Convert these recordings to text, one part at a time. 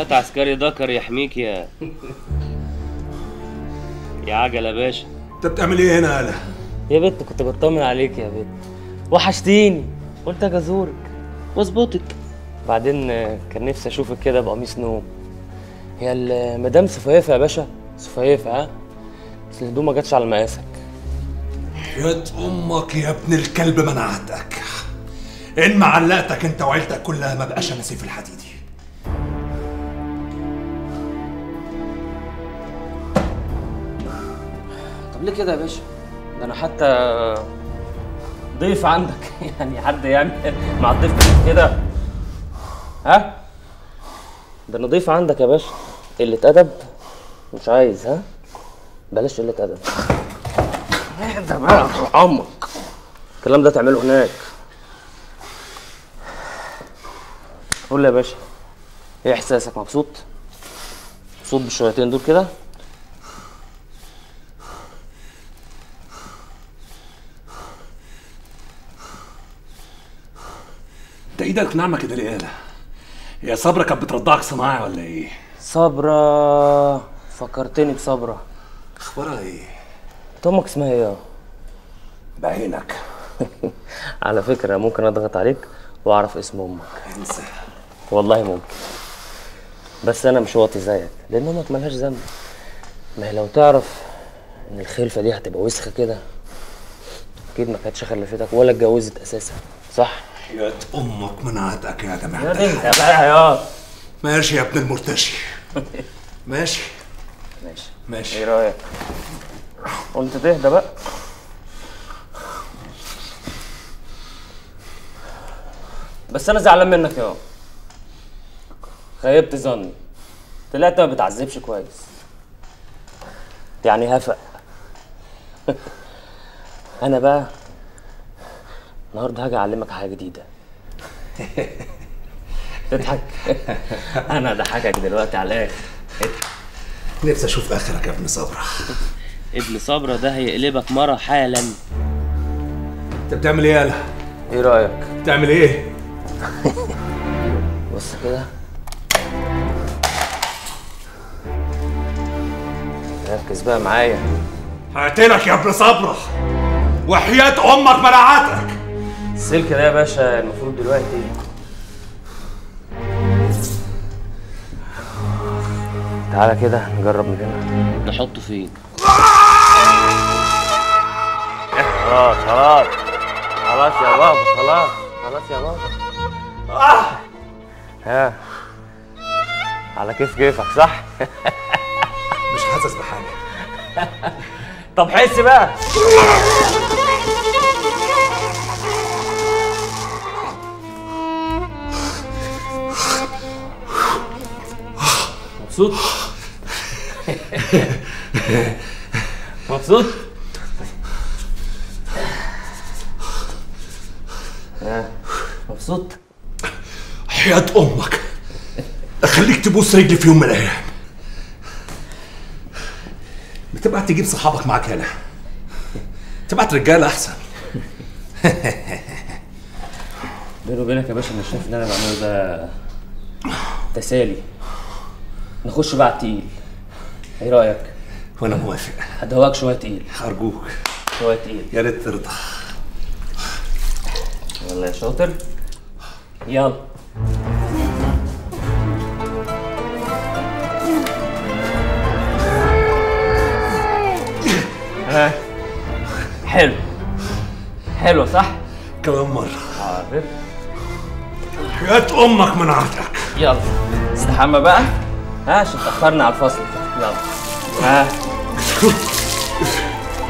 هات عسكري ذكر يحميك يا عجل يا باشا. انت بتعمل ايه هنا يالا؟ يا بت كنت بطمن عليك يا بت، وحشتيني، قلت اجي ازورك واظبطك. بعدين كان نفسي اشوفك كده بقميص نوم. هي المدام سفيفه يا باشا، سفيفه ها؟ بس الهدوم ما جاتش على مقاسك. يا امك يا ابن الكلب منعتك. ان ما علقتك انت وعيلتك كلها ما بقاش انا سيف الحديدي. طب ليه كده يا باشا؟ ده انا حتى ضيف عندك يعني حد يعمل مع الضيف كده؟ ها؟ ده انا ضيف عندك يا باشا. قلة أدب مش عايز، ها؟ بلاش قلة أدب. اهدى بقى عمك، الكلام ده تعمله هناك. قول لي يا باشا، ايه احساسك؟ مبسوط؟ مبسوط بالشويتين دول كده؟ انت ايدك ناعمه كده ليه يالا؟ يا صبرا كانت بترضعك صناعي ولا ايه؟ صبرا، فكرتني بصبرا. اخبارها ايه؟ انت امك اسمها ايه؟ بعينك. على فكرة ممكن اضغط عليك واعرف اسم امك. انسى. والله ممكن، بس انا مش واطي زيك، لان امك ملهاش ذنب. ما هي لو تعرف ان الخلفة دي هتبقى وسخة كده اكيد ما كانتش خلفتك ولا اتجوزت اساسا، صح؟ يا امك منعتك يا جماعه. يا انت بقى يا ماشي يا ابن المرتشي. ماشي ماشي ماشي. ايه رايك؟ قلت تهدى بقى. بس انا زعلان منك يا خيبت ظني، طلعت ما بتعذبش كويس، يعني هفق. انا بقى النهارده هاجي اعلمك حاجه جديده. تضحك؟ انا اضحكك دلوقتي على الاخر. نفسي اشوف اخرك يا ابن صبرا. ابن صبرا ده هيقلبك مرة حالا. انت بتعمل ايه يالا؟ ايه رايك؟ بتعمل ايه؟ بص كده، ركز بقى معايا. هقتلك يا ابن صبرا وحياة امك منعتك. السلك ده يا باشا المفروض دلوقتي تعالى كده نجرب من هنا. نحطه فين؟ خلاص خلاص خلاص يا بابا، خلاص خلاص يا بابا. ها على كيفك صح؟ مش حاسس بحاجه. طب حس بقى. مبسوط؟ مبسوط؟ مبسوط؟ حياة امك اخليك تبوس رجلي في يوم من الايام. بتبعت تجيب صحابك معاك هنا، تبعت رجاله احسن. بيني وبينك يا باشا انا شايف ان انا بعمله ده تسالي. نخش بقى على التقيل، ايه رايك؟ وانا موافق. هدوقك شويه تقيل ارجوك شويه تقيل. يا ريت ترضى. يلا يا شاطر، يلا. ها حلو، حلو صح؟ كمان مره. حاضر. حياة امك منعتك. يلا استحمى بقى، ها عشان تأخرنا على الفصل. يلا ها.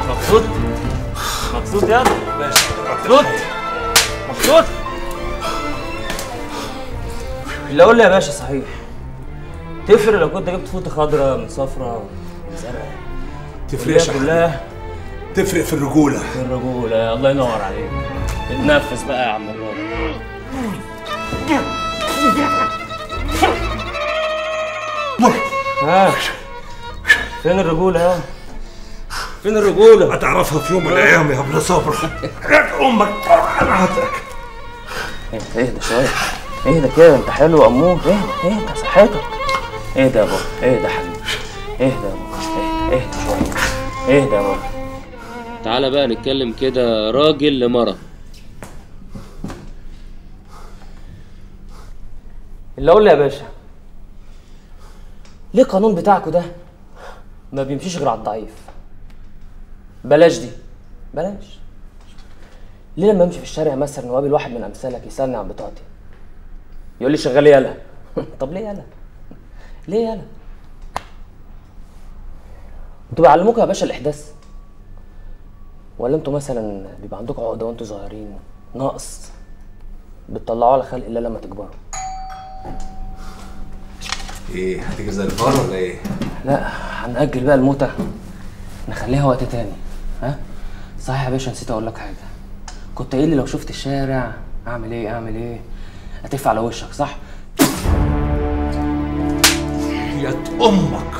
مبسوط؟ مبسوط يلا؟ ماشي. مبسوط؟ مبسوط؟ اللي اقول لي يا باشا صحيح، تفرق لو كنت جبت فوطه خضراء من صفراء من زرقاء؟ تفرقش كلها تفرق في الرجوله. في الرجوله. الله ينور عليك. اتنفس بقى يا عم الراجل. ها فين الرجوله يا؟ فين الرجوله؟ هتعرفها في يوم من الايام يا ابن صبرا. حياة امك منعتك. اهدى شويه، اهدى كده، انت حلو يا امور. اهدى اهدى، صحتك. اهدى يا بابا، اهدى يا حبيبي، اهدى يا بابا، اهدى شويه، اهدى يا بابا. تعالى بقى نتكلم كده راجل لمرة. اللي اقول لي يا باشا، ليه القانون بتاعكوا ده ما بيمشيش غير على الضعيف؟ بلاش دي، بلاش. ليه لما امشي في الشارع مثلا وقابل واحد من امثالك يسالني عن بطاقتي يقول لي شغال يالا؟ طب ليه يالا؟ ليه يالا؟ انتوا بيعلموكوا يا باشا الاحداث؟ ولا انتوا مثلا بيبقى عندكم عقده وانتوا صغيرين ناقص بتطلعوه على خلق الله لما تكبروا؟ ايه هتيجي زي الفار ولا ايه؟ لا، هنأجل بقى الموتة، نخليها وقت تاني. ها؟ صحيح يا باشا، نسيت اقول لك حاجة. كنت قايل لي لو شفت الشارع اعمل ايه؟ هتقف على وشك، صح؟ يا امك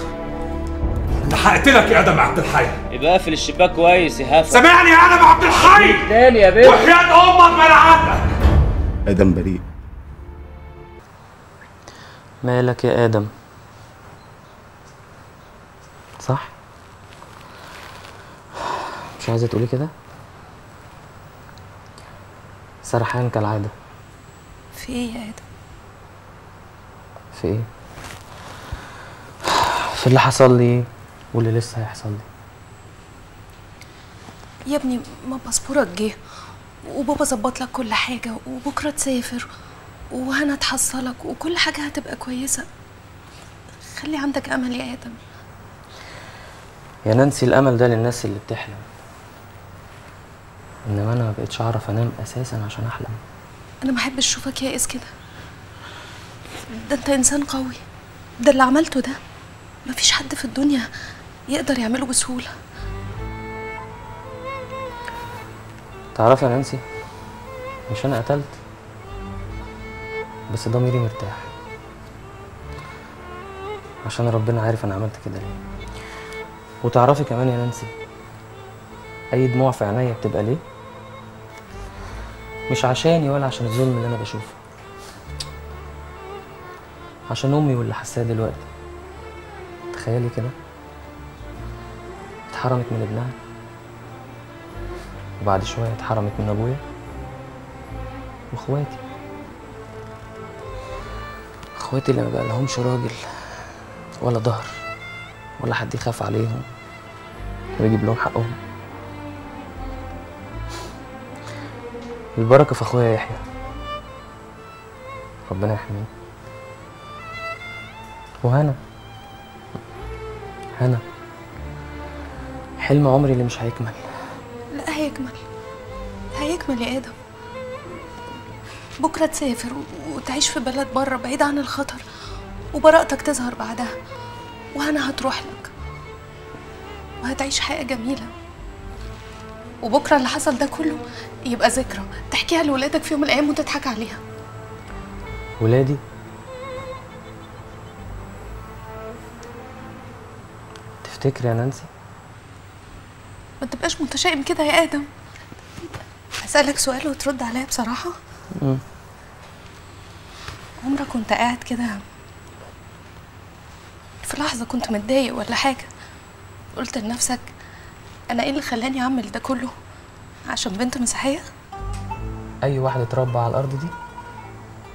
انا هقتلك يا ادم عبد الحي. يبقى اقفل الشباك كويس يا هفا. سامعني يا ادم عبد الحي تاني يا باشا. وحياة امك ما انا عندك. ادم بريء. مالك يا ادم؟ صح؟ مش عايزة تقولي كده؟ سرحان كالعادة. في ايه يا ادم؟ في ايه؟ في اللي حصل لي واللي لسه هيحصل لي. يا ابني ما باسبورك جه وبابا ظبط لك كل حاجه وبكره تسافر وهنا تحصلك وكل حاجه هتبقى كويسه. خلي عندك امل يا ادم. يا نانسي، الامل ده للناس اللي بتحلم، انما انا ما بقتش اعرف انام اساسا عشان احلم. انا ما احبش اشوفك يائس كده. ده انت انسان قوي. ده اللي عملته ده مفيش حد في الدنيا يقدر يعمله بسهوله. تعرفي يا نانسي، مش انا قتلت، بس ضميري مرتاح عشان ربنا عارف انا عملت كده ليه. وتعرفي كمان يا نانسي، اي دموع في عينيا بتبقى ليه؟ مش عشاني ولا عشان الظلم اللي انا بشوفه، عشان امي واللي حاساه دلوقتي. تخيلي كده، اتحرمت من ابنها وبعد شويه اتحرمت من ابويا واخواتي. اخواتي اللي ما بقى لهمش راجل ولا ظهر ولا حد يخاف عليهم ويجيب لهم حقهم. البركه في اخويا يحيى، ربنا يحميه. وهنا حلم عمري اللي مش هيكمل. لا هيكمل يا ادم. بكره تسافر وتعيش في بلد بره بعيد عن الخطر وبراءتك تظهر بعدها، وهنا هتروح لك وهتعيش حياه جميله. وبكره اللي حصل ده كله يبقى ذكرى تحكيها لولادك في يوم من الايام وتضحك عليها. ولادي؟ تفتكري يا نانسي؟ ما تبقاش متشائم كده يا ادم. هسألك سؤال وترد عليا بصراحة. عمرك كنت قاعد كده في لحظة كنت متضايق ولا حاجة قلت لنفسك أنا إيه اللي خلاني أعمل ده كله عشان بنت مسيحية؟ أي واحد اتربى على الأرض دي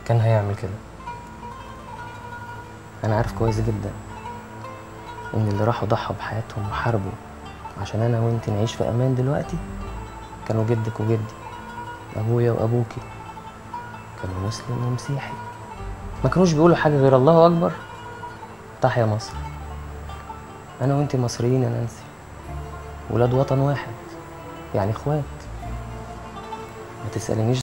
كان هيعمل كده. أنا عارف كويس جدا إن اللي راحوا ضحوا بحياتهم وحاربوا عشان أنا وإنتي نعيش في أمان دلوقتي كانوا جدك وجدي، أبويا وأبوكي، كانوا مسلم ومسيحي، ما كانوش بيقولوا حاجة غير الله أكبر تحيا مصر. أنا وإنتي مصريين يا نانسي، ولاد وطن واحد، يعني إخوات. ما تسألنيش